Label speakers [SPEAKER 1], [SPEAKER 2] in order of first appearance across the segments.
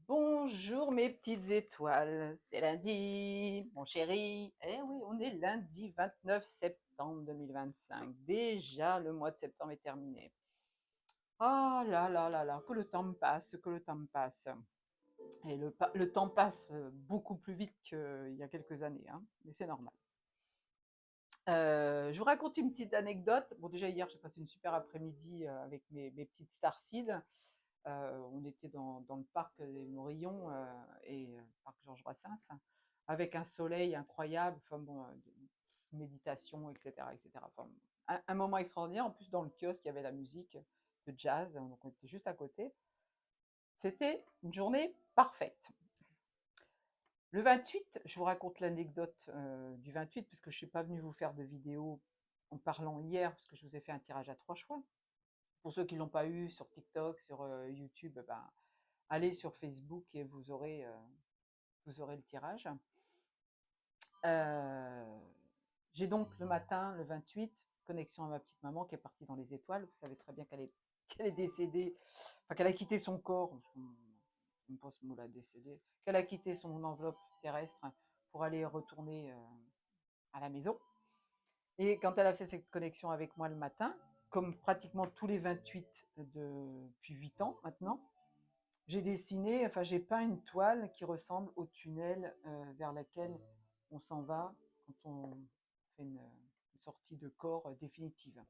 [SPEAKER 1] Bonjour mes petites étoiles, c'est lundi, mon chéri. Eh oui, on est lundi 29 septembre 2025. Déjà, le mois de septembre est terminé. Ah là là là là, que le temps me passe, que le temps me passe. Et le temps passe beaucoup plus vite qu'il y a quelques années, hein, mais c'est normal. Je vous raconte une petite anecdote. Bon, déjà hier, j'ai passé une super après-midi avec mes petites starseeds. On était dans le parc des Morillons et parc Georges Brassens, avec un soleil incroyable, enfin bon, méditation, etc., etc. Enfin, un moment extraordinaire. En plus, dans le kiosque, il y avait la musique de jazz, donc on était juste à côté. C'était une journée parfaite. Le 28, je vous raconte l'anecdote du 28, parce que je ne suis pas venue vous faire de vidéo en parlant hier, parce que je vous ai fait un tirage à 3 choix. Pour ceux qui ne l'ont pas eu sur TikTok, sur YouTube, ben, allez sur Facebook et vous aurez le tirage. J'ai donc le matin, le 28, connexion à ma petite maman qui est partie dans les étoiles. Vous savez très bien qu'elle est décédée, enfin qu'elle a quitté son corps, je ne pas ce mot-là, décédée, qu'elle a quitté son enveloppe terrestre pour aller retourner à la maison. Et quand elle a fait cette connexion avec moi le matin, comme pratiquement tous les 28 depuis 8 ans maintenant, j'ai dessiné, enfin j'ai peint une toile qui ressemble au tunnel vers laquelle on s'en va quand on fait une sortie de corps définitive.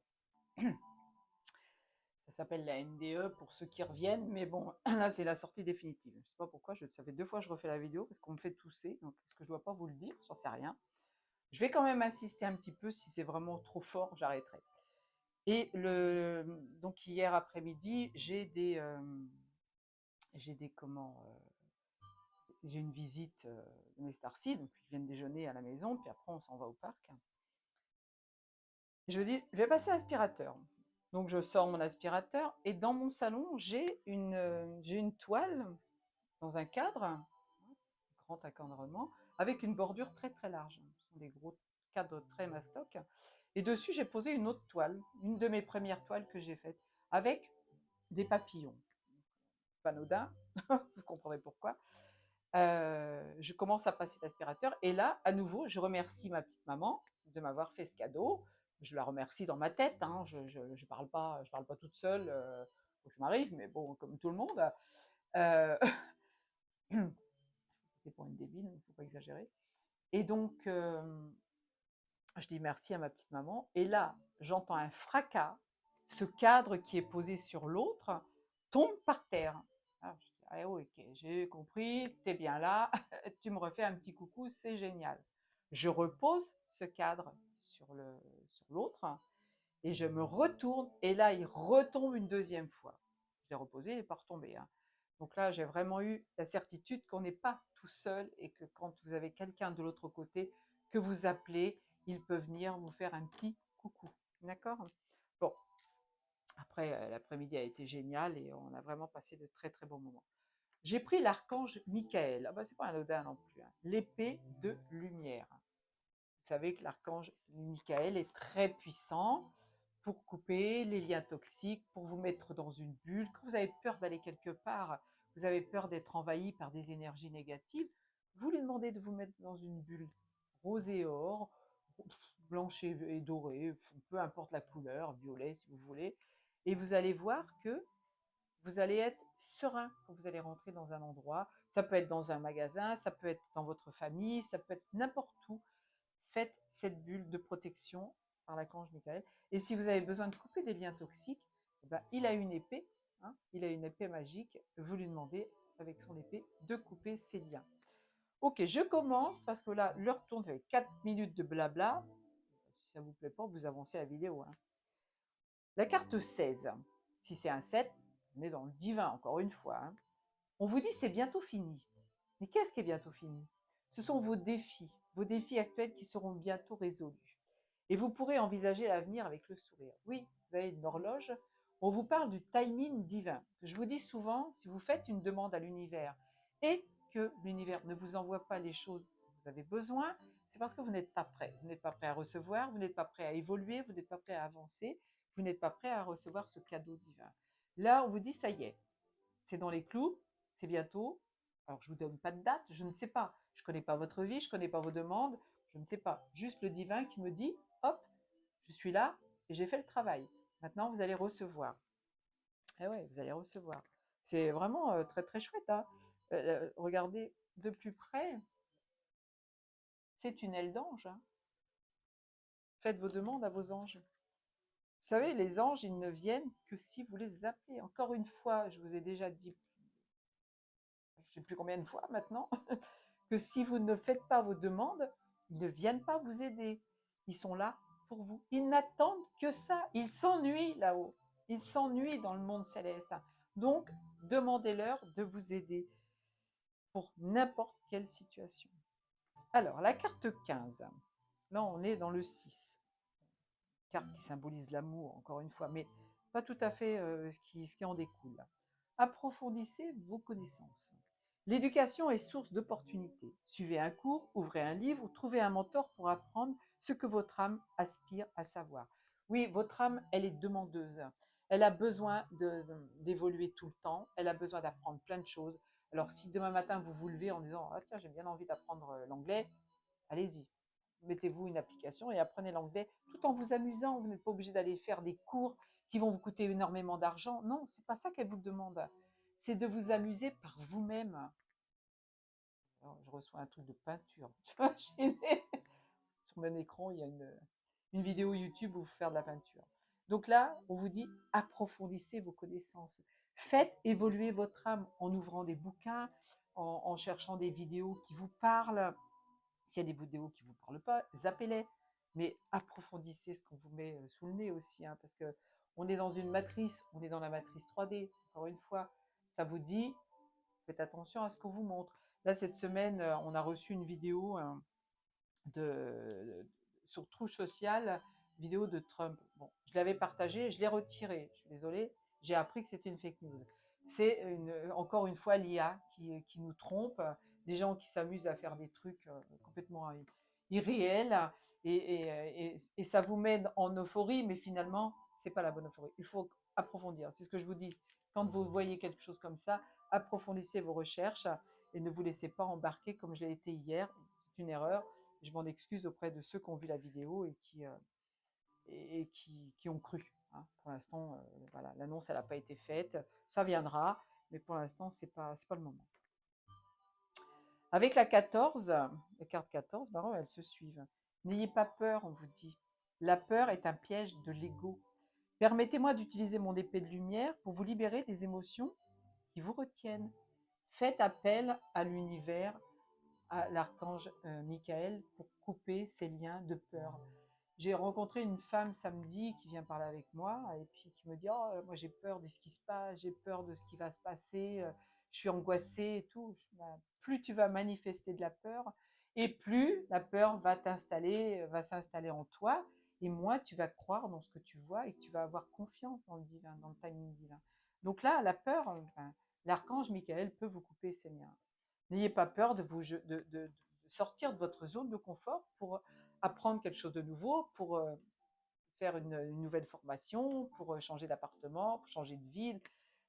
[SPEAKER 1] Ça s'appelle la NDE pour ceux qui reviennent, mais bon, là c'est la sortie définitive. Je ne sais pas pourquoi, ça fait 2 fois que je refais la vidéo parce qu'on me fait tousser, donc est-ce que je ne dois pas vous le dire? J'en sais rien. Je vais quand même insister un petit peu, si c'est vraiment trop fort, j'arrêterai. Et donc hier après-midi, j'ai une visite de mes Starcy, donc ils viennent déjeuner à la maison, puis après on s'en va au parc. Et je me dis, je vais passer l'aspirateur. Donc je sors mon aspirateur et dans mon salon, j'ai une toile dans un cadre, grand encadrement, avec une bordure très très large. Ce sont des gros cadres très mastoc. Et dessus, j'ai posé une autre toile, une de mes premières toiles que j'ai faites, avec des papillons. Pas anodin, vous comprendrez pourquoi. Je commence à passer l'aspirateur et là, à nouveau, je remercie ma petite maman de m'avoir fait ce cadeau. Je la remercie dans ma tête, hein. Je parle pas toute seule, faut que ça m'arrive, mais bon, comme tout le monde. Euh, c'est pour une débile, il ne faut pas exagérer. Et donc, je dis merci à ma petite maman. Et là, j'entends un fracas. Ce cadre qui est posé sur l'autre tombe par terre. Alors, je dis, ah, ok, j'ai compris, t'es bien là, tu me refais un petit coucou, c'est génial. Je repose ce cadre sur l'autre et je me retourne et là, il retombe une deuxième fois. Je l'ai reposé, il n'est pas retombé, hein. Donc là, j'ai vraiment eu la certitude qu'on n'est pas tout seul et que quand vous avez quelqu'un de l'autre côté que vous appelez, il peut venir vous faire un petit coucou. D'accord? Bon, après, l'après-midi a été génial et on a vraiment passé de très très bons moments. J'ai pris l'archange Michael. Ah bah, c'est pas anodin non plus, hein. L'épée de lumière. Vous savez que l'archange Michael est très puissant pour couper les liens toxiques, pour vous mettre dans une bulle. Quand vous avez peur d'aller quelque part, vous avez peur d'être envahi par des énergies négatives, vous lui demandez de vous mettre dans une bulle rose et or, blanche et dorée, peu importe la couleur, violet si vous voulez, et vous allez voir que vous allez être serein quand vous allez rentrer dans un endroit. Ça peut être dans un magasin, ça peut être dans votre famille, ça peut être n'importe où. Faites cette bulle de protection par l'archange Michael. Et si vous avez besoin de couper des liens toxiques, eh ben, il a une épée, hein, il a une épée magique. Vous lui demandez avec son épée de couper ces liens. Ok, je commence parce que là, l'heure tourne, ça fait 4 minutes de blabla. Si ça ne vous plaît pas, vous avancez la vidéo, hein. La carte 16, si c'est un 7, on est dans le divin, encore une fois, hein. On vous dit c'est bientôt fini. Mais qu'est-ce qui est bientôt fini? Ce sont vos défis actuels qui seront bientôt résolus. Et vous pourrez envisager l'avenir avec le sourire. Oui, vous avez une horloge. On vous parle du timing divin. Je vous dis souvent, si vous faites une demande à l'univers et que l'univers ne vous envoie pas les choses dont vous avez besoin, c'est parce que vous n'êtes pas prêt. Vous n'êtes pas prêt à recevoir, vous n'êtes pas prêt à évoluer, vous n'êtes pas prêt à avancer, vous n'êtes pas prêt à recevoir ce cadeau divin. Là, on vous dit, ça y est, c'est dans les clous, c'est bientôt, Alors, je ne vous donne pas de date, je ne sais pas. Je ne connais pas votre vie, je ne connais pas vos demandes, je ne sais pas. Juste le divin qui me dit, hop, je suis là et j'ai fait le travail. Maintenant, vous allez recevoir. Eh ouais, vous allez recevoir. C'est vraiment très très chouette, hein. Regardez de plus près, c'est une aile d'ange, hein. Faites vos demandes à vos anges. Vous savez, les anges, ils ne viennent que si vous les appelez. Encore une fois, je vous ai déjà dit, je ne sais plus combien de fois maintenant, que si vous ne faites pas vos demandes, ils ne viennent pas vous aider. Ils sont là pour vous. Ils n'attendent que ça. Ils s'ennuient là-haut. Ils s'ennuient dans le monde céleste. Donc, demandez-leur de vous aider pour n'importe quelle situation. Alors, la carte 15. Là, on est dans le 6. Carte qui symbolise l'amour, encore une fois, mais pas tout à fait ce qui en découle. Approfondissez vos connaissances. L'éducation est source d'opportunités. Suivez un cours, ouvrez un livre, ou trouvez un mentor pour apprendre ce que votre âme aspire à savoir. Oui, votre âme, elle est demandeuse. Elle a besoin d'évoluer tout le temps. Elle a besoin d'apprendre plein de choses. Alors, si demain matin, vous vous levez en disant ah, « tiens, j'ai bien envie d'apprendre l'anglais », allez-y. Mettez-vous une application et apprenez l'anglais tout en vous amusant. Vous n'êtes pas obligé d'aller faire des cours qui vont vous coûter énormément d'argent. Non, c'est pas ça qu'elle vous demande. C'est de vous amuser par vous-même. Alors, je reçois un truc de peinture. Sur mon écran, il y a une vidéo YouTube où vous faire de la peinture. Donc là, on vous dit approfondissez vos connaissances. Faites évoluer votre âme en ouvrant des bouquins, en cherchant des vidéos qui vous parlent. S'il y a des vidéos qui ne vous parlent pas, zappez-les. Mais approfondissez ce qu'on vous met sous le nez aussi, hein, parce que on est dans une matrice, on est dans la matrice 3D. Encore une fois, ça vous dit, faites attention à ce qu'on vous montre. Là, cette semaine, on a reçu une vidéo sur Truth Social, vidéo de Trump. Bon, je l'avais partagée, je l'ai retirée. Je suis désolée, j'ai appris que c'était une fake news. C'est encore une fois l'IA qui nous trompe, des gens qui s'amusent à faire des trucs complètement irréels et ça vous met en euphorie, mais finalement, c'est pas la bonne euphorie. Il faut approfondir. C'est ce que je vous dis. Quand vous voyez quelque chose comme ça, approfondissez vos recherches et ne vous laissez pas embarquer comme je l'ai été hier. C'est une erreur. Je m'en excuse auprès de ceux qui ont vu la vidéo qui ont cru, hein. Pour l'instant, voilà, l'annonce, elle n'a pas été faite. Ça viendra, mais pour l'instant, ce n'est pas le moment. Avec la 14, la carte 14, bah ouais, elles se suivent. N'ayez pas peur, on vous dit. La peur est un piège de l'ego. Permettez-moi d'utiliser mon épée de lumière pour vous libérer des émotions qui vous retiennent. Faites appel à l'univers, à l'archange Michael pour couper ces liens de peur. J'ai rencontré une femme samedi qui vient parler avec moi et puis qui me dit oh, moi j'ai peur de ce qui se passe, j'ai peur de ce qui va se passer, je suis angoissée et tout. Plus tu vas manifester de la peur et plus la peur va s'installer en toi et moins tu vas croire dans ce que tu vois et que tu vas avoir confiance dans le divin, dans le timing divin. Donc là, la peur, l'archange Michael peut vous couper ces liens. N'ayez pas peur de sortir de votre zone de confort pour apprendre quelque chose de nouveau, pour faire une nouvelle formation, pour changer d'appartement, pour changer de ville.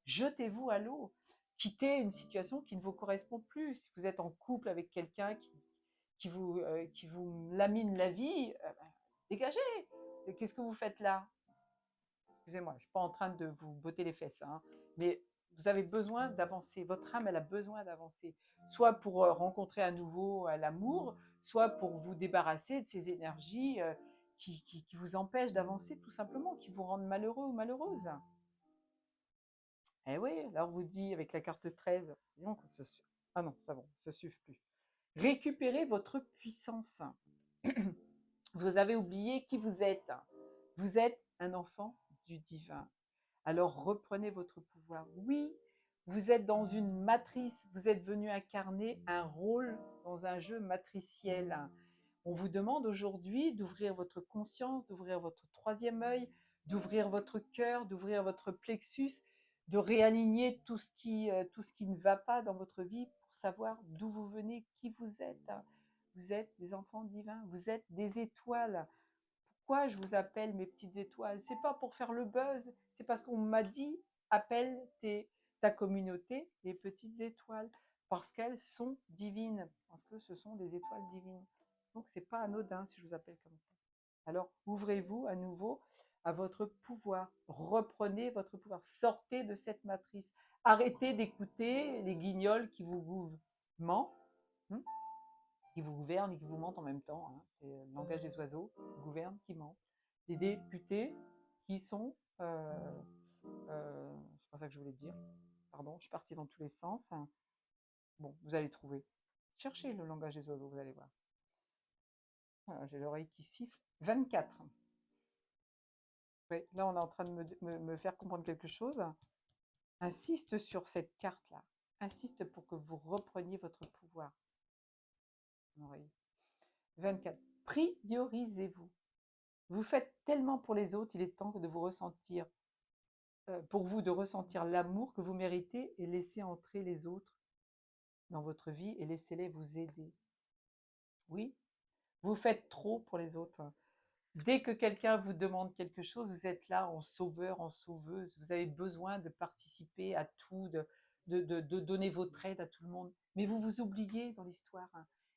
[SPEAKER 1] Jetez-vous à l'eau. Quittez une situation qui ne vous correspond plus. Si vous êtes en couple avec quelqu'un qui vous lamine la vie, dégagez. Qu'est-ce que vous faites là? Excusez-moi, je ne suis pas en train de vous botter les fesses, hein, mais vous avez besoin d'avancer. Votre âme, elle a besoin d'avancer. Soit pour rencontrer à nouveau l'amour, soit pour vous débarrasser de ces énergies qui vous empêchent d'avancer tout simplement, qui vous rendent malheureux ou malheureuse. Eh oui, là on vous dit avec la carte 13, donc, ah non, ça bon, ça ne suffit plus. Récupérez votre puissance. Vous avez oublié qui vous êtes. Vous êtes un enfant du divin. Alors reprenez votre pouvoir. Oui, vous êtes dans une matrice, vous êtes venu incarner un rôle dans un jeu matriciel. On vous demande aujourd'hui d'ouvrir votre conscience, d'ouvrir votre troisième œil, d'ouvrir votre cœur, d'ouvrir votre plexus, de réaligner tout ce qui ne va pas dans votre vie pour savoir d'où vous venez, qui vous êtes. Vous êtes des enfants divins, vous êtes des étoiles. Pourquoi je vous appelle mes petites étoiles? C'est pas pour faire le buzz, c'est parce qu'on m'a dit appelle ta communauté les petites étoiles. parce qu'elles sont divines, parce que ce sont des étoiles divines. Donc, ce n'est pas anodin si je vous appelle comme ça. Alors, ouvrez-vous à nouveau à votre pouvoir. Reprenez votre pouvoir. Sortez de cette matrice. Arrêtez d'écouter les guignols qui vous mentent, hein, qui vous gouvernent et qui vous mentent en même temps. Hein. C'est le langage des oiseaux, qui gouvernent, qui mentent. Les députés qui sont... c'est pas ça que je voulais dire. Pardon, je suis partie dans tous les sens. Bon, vous allez trouver. Cherchez le langage des oiseaux, vous allez voir. Voilà, j'ai l'oreille qui siffle. 24. Oui, là, on est en train de me faire comprendre quelque chose. Insiste sur cette carte-là. Insiste pour que vous repreniez votre pouvoir. Oreille. 24. Priorisez-vous. Vous faites tellement pour les autres, il est temps de vous ressentir, pour vous de ressentir l'amour que vous méritez et laisser entrer les autres dans votre vie et laissez-les vous aider. Oui, vous faites trop pour les autres. Dès que quelqu'un vous demande quelque chose, vous êtes là en sauveur, en sauveuse. Vous avez besoin de participer à tout, de donner votre aide à tout le monde. Mais vous vous oubliez dans l'histoire.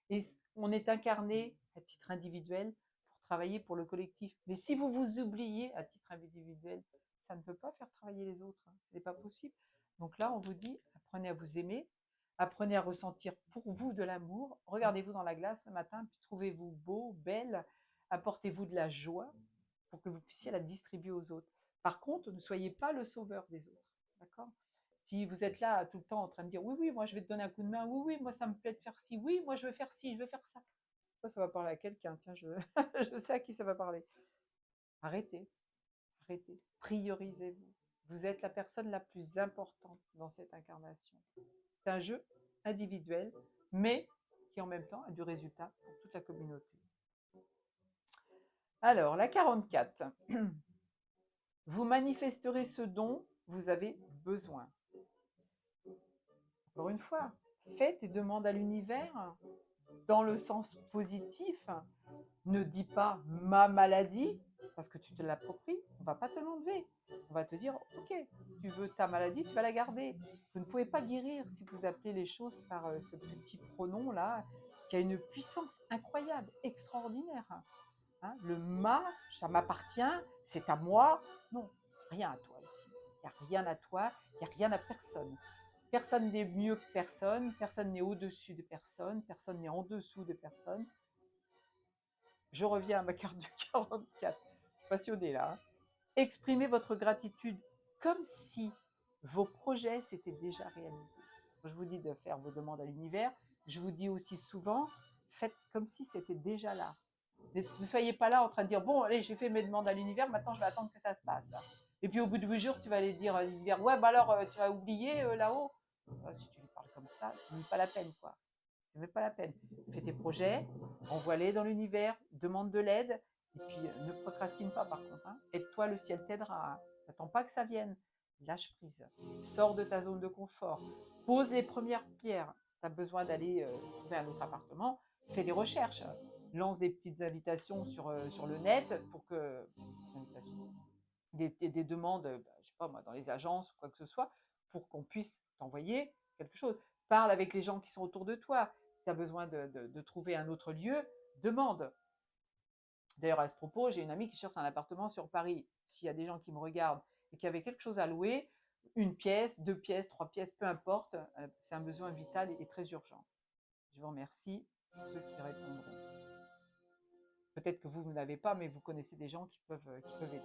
[SPEAKER 1] Et on est incarné à titre individuel pour travailler pour le collectif. Mais si vous vous oubliez à titre individuel, ça ne peut pas faire travailler les autres. Ce n'est pas possible. Donc là, on vous dit, apprenez à vous aimer, apprenez à ressentir pour vous de l'amour. Regardez-vous dans la glace le matin, puis trouvez-vous beau, belle, apportez-vous de la joie pour que vous puissiez la distribuer aux autres. Par contre, ne soyez pas le sauveur des autres. D'accord? Si vous êtes là tout le temps en train de dire oui, oui, moi je vais te donner un coup de main, oui, oui, moi ça me plaît de faire ci, oui, moi je veux faire ci, je veux faire ça. Ça va parler à quelqu'un, tiens, je sais à qui ça va parler. Arrêtez, arrêtez, priorisez-vous. Vous êtes la personne la plus importante dans cette incarnation. C'est un jeu individuel, mais qui en même temps a du résultat pour toute la communauté. Alors, la 44. Vous manifesterez ce dont vous avez besoin. Encore une fois, fais tes demandes à l'univers dans le sens positif. Ne dis pas ma maladie parce que tu te l'appropries. On ne va pas te l'enlever. On va te dire, ok, tu veux ta maladie, tu vas la garder. Vous ne pouvez pas guérir si vous appelez les choses par ce petit pronom-là qui a une puissance incroyable, extraordinaire. Hein, le ma, ça m'appartient, c'est à moi. Non, rien à toi ici. Il n'y a rien à toi, il n'y a rien à personne. Personne n'est mieux que personne, personne n'est au-dessus de personne, personne n'est en dessous de personne. Je reviens à ma carte du 44. Passionnée là. Hein. Exprimez votre gratitude comme si vos projets s'étaient déjà réalisés. Je vous dis de faire vos demandes à l'univers. Je vous dis aussi souvent, faites comme si c'était déjà là. Ne soyez pas là en train de dire, bon, allez, j'ai fait mes demandes à l'univers, maintenant je vais attendre que ça se passe. Et puis au bout de 8 jours, tu vas aller dire à l'univers, ouais, bah alors, tu vas oublier là-haut. Si tu lui parles comme ça, c'est même pas la peine, quoi. C'est même pas la peine. Fais tes projets, envoie-les dans l'univers, demande de l'aide, et puis ne procrastine pas par contre. Hein. Aide-toi, le ciel t'aidera. Hein. T'attends pas que ça vienne. Lâche prise. Sors de ta zone de confort. Pose les premières pierres. Si tu as besoin d'aller trouver un autre appartement, fais des recherches. Lance des petites invitations sur le net pour que des demandes, je sais pas moi, dans les agences ou quoi que ce soit, pour qu'on puisse t'envoyer quelque chose. Parle avec les gens qui sont autour de toi. Si tu as besoin de trouver un autre lieu, demande. D'ailleurs, à ce propos, j'ai une amie qui cherche un appartement sur Paris. S'il y a des gens qui me regardent et qui avaient quelque chose à louer, une pièce, 2 pièces, 3 pièces, peu importe, c'est un besoin vital et très urgent. Je vous remercie pour ceux qui répondront. Peut-être que vous n'avez pas, mais vous connaissez des gens qui peuvent aider.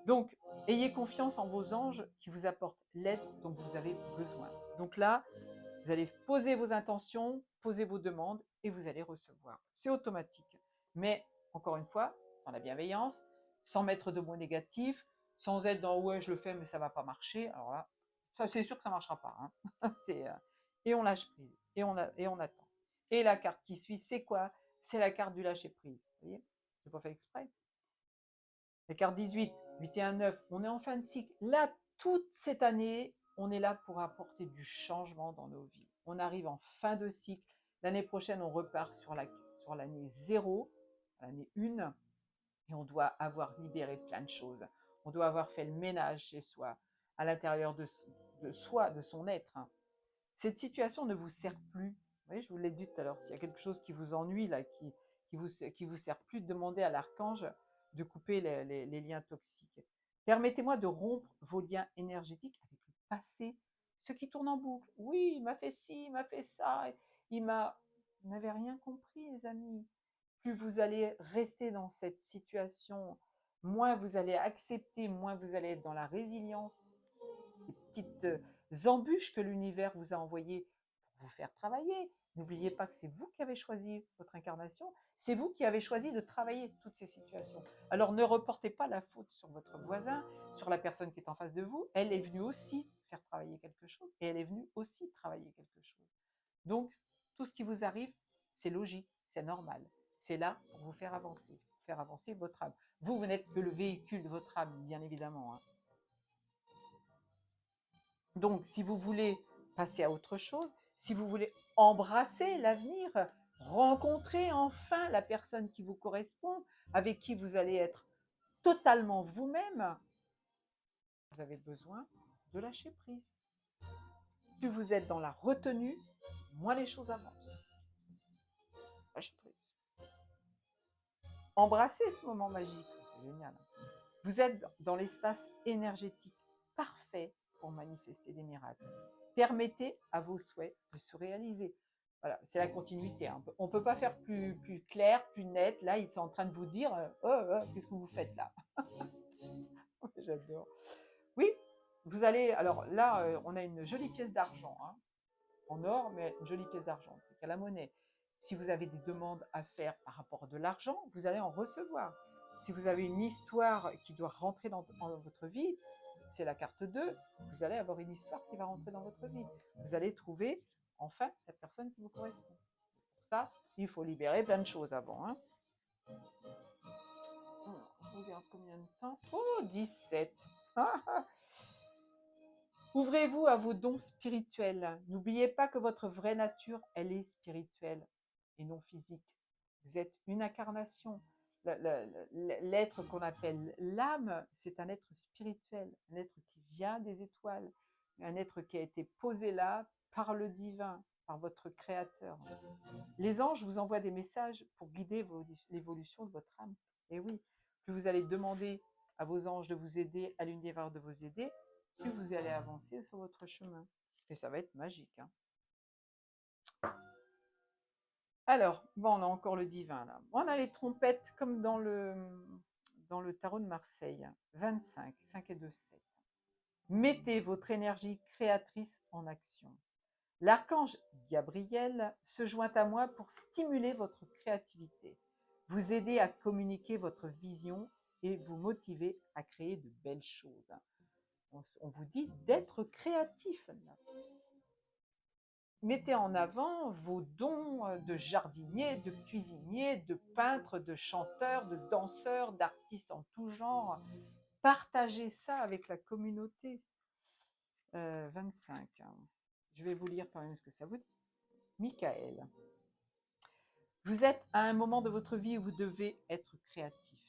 [SPEAKER 1] Donc, ayez confiance en vos anges qui vous apportent l'aide dont vous avez besoin. Donc là, vous allez poser vos intentions, poser vos demandes et vous allez recevoir. C'est automatique. Mais, encore une fois, dans la bienveillance, sans mettre de mots négatifs, sans être dans ouais, je le fais, mais ça ne va pas marcher. Alors là, ça, c'est sûr que ça ne marchera pas. Hein. Et on lâche prise. Et on attend. Et la carte qui suit, c'est quoi? C'est la carte du lâcher prise. Vous voyez? Je n'ai pas fait exprès. La carte 18, 8 et 1, 9, on est en fin de cycle. Là, toute cette année, on est là pour apporter du changement dans nos vies. On arrive en fin de cycle. L'année prochaine, on repart sur l'année 0, l'année 1, et on doit avoir libéré plein de choses. On doit avoir fait le ménage chez soi, à l'intérieur de soi, de son être. Cette situation ne vous sert plus. Vous voyez, je vous l'ai dit tout à l'heure, s'il y a quelque chose qui vous ennuie, là, qui vous sert plus, demandez à l'archange de couper les liens toxiques. Permettez-moi de rompre vos liens énergétiques avec le passé, ce qui tourne en boucle. Oui, il m'a fait ci, il m'a fait ça, il m'a... Vous n'avez rien compris, les amis. Plus vous allez rester dans cette situation, moins vous allez accepter, moins vous allez être dans la résilience, les petites embûches que l'univers vous a envoyées pour vous faire travailler. N'oubliez pas que c'est vous qui avez choisi votre incarnation, c'est vous qui avez choisi de travailler toutes ces situations. Alors ne reportez pas la faute sur votre voisin, sur la personne qui est en face de vous. Elle est venue aussi faire travailler quelque chose et elle est venue aussi travailler quelque chose. Donc, tout ce qui vous arrive, c'est logique, c'est normal. C'est là pour vous faire avancer votre âme. Vous, vous n'êtes que le véhicule de votre âme, bien évidemment, hein. Donc, si vous voulez passer à autre chose, si vous voulez embrasser l'avenir, rencontrer enfin la personne qui vous correspond, avec qui vous allez être totalement vous-même, vous avez besoin de lâcher prise. Plus vous êtes dans la retenue, moins les choses avancent. Lâchez prise. Embrassez ce moment magique, c'est génial. Vous êtes dans l'espace énergétique parfait pour manifester des miracles. Permettez à vos souhaits de se réaliser. Voilà, c'est la continuité, hein. On ne peut pas faire plus clair, plus net. Là, ils sont en train de vous dire qu'est-ce que vous faites là? J'adore. Oui, vous allez. Alors là, on a une jolie pièce d'argent, hein, en or, mais une jolie pièce d'argent, c'est qu'à la monnaie. Si vous avez des demandes à faire par rapport à de l'argent, vous allez en recevoir. Si vous avez une histoire qui doit rentrer dans votre vie, c'est la carte 2, vous allez avoir une histoire qui va rentrer dans votre vie. Vous allez trouver enfin la personne qui vous correspond. Pour ça, il faut libérer plein de choses avant, hein. Je regarde combien de temps. Oh, 17. Ouvrez-vous à vos dons spirituels. N'oubliez pas que votre vraie nature, elle est spirituelle et non physique. Vous êtes une incarnation. L'être qu'on appelle l'âme, c'est un être spirituel, un être qui vient des étoiles, un être qui a été posé là par le divin, par votre créateur. Les anges vous envoient des messages pour guider l'évolution de votre âme. Et oui, plus vous allez demander à vos anges de vous aider, à l'univers de vous aider, plus vous allez avancer sur votre chemin. Et ça va être magique, hein. Alors, bon, on a encore le divin là. On a les trompettes comme dans le tarot de Marseille. 25, 5 et 2, 7. Mettez votre énergie créatrice en action. L'archange Gabriel se joint à moi pour stimuler votre créativité, vous aider à communiquer votre vision et vous motiver à créer de belles choses. On vous dit d'être créatif. Mettez en avant vos dons de jardinier, de cuisinier, de peintre, de chanteur, de danseur, d'artiste en tout genre. Partagez ça avec la communauté. 25. Je vais vous lire quand même ce que ça vous dit. Michael. Vous êtes à un moment de votre vie où vous devez être créatif.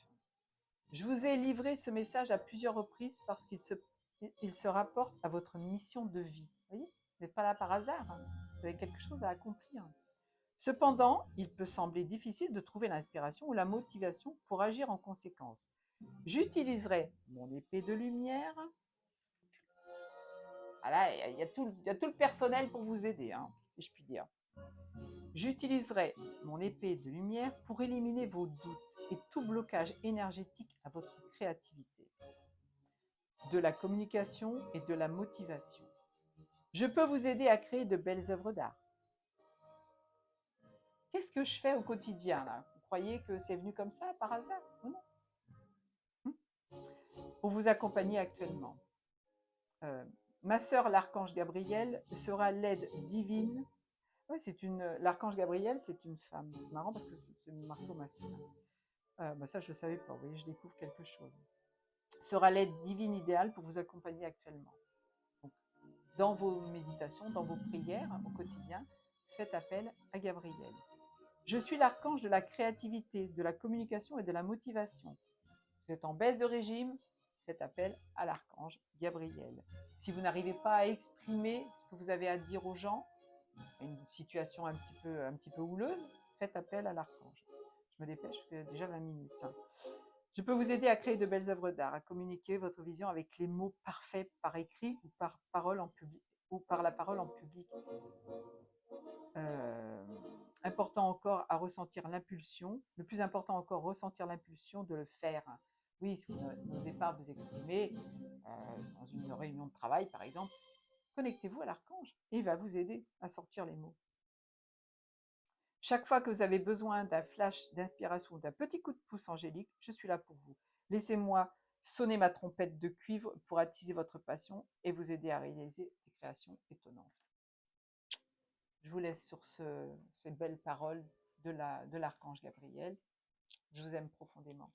[SPEAKER 1] Je vous ai livré ce message à plusieurs reprises parce qu'il se rapporte à votre mission de vie. Vous voyez, vous n'êtes pas là par hasard, hein. Vous avez quelque chose à accomplir. Cependant, il peut sembler difficile de trouver l'inspiration ou la motivation pour agir en conséquence. J'utiliserai mon épée de lumière. Ah là, il y a tout le personnel pour vous aider, hein, si je puis dire. J'utiliserai mon épée de lumière pour éliminer vos doutes et tout blocage énergétique à votre créativité, de la communication et de la motivation. Je peux vous aider à créer de belles œuvres d'art. Qu'est-ce que je fais au quotidien là? Vous croyez que c'est venu comme ça par hasard ou non? Pour vous accompagner actuellement. Ma sœur l'archange Gabriel sera l'aide divine. Oui, l'archange Gabriel, c'est une femme. C'est marrant parce que c'est marqué au masculin. Ça, je ne le savais pas. Vous voyez, je découvre quelque chose. Sera l'aide divine idéale pour vous accompagner actuellement. Donc, dans vos méditations, dans vos prières, hein, au quotidien, faites appel à Gabriel. Je suis l'archange de la créativité, de la communication et de la motivation. Vous êtes en baisse de régime, faites appel à l'archange Gabriel. Si vous n'arrivez pas à exprimer ce que vous avez à dire aux gens, une situation un petit peu houleuse, faites appel à l'archange. Je me dépêche, parce que déjà 20 minutes. Hein. Je peux vous aider à créer de belles œuvres d'art, à communiquer votre vision avec les mots parfaits par écrit ou par parole en public ou par la parole en public. Important encore à ressentir l'impulsion. Le plus important encore, ressentir l'impulsion de le faire. Oui, si vous n'osez pas vous exprimer dans une réunion de travail, par exemple, connectez-vous à l'archange et il va vous aider à sortir les mots. Chaque fois que vous avez besoin d'un flash d'inspiration ou d'un petit coup de pouce angélique, je suis là pour vous. Laissez-moi sonner ma trompette de cuivre pour attiser votre passion et vous aider à réaliser des créations étonnantes. Je vous laisse sur ces belles paroles de l'archange Gabriel. Je vous aime profondément.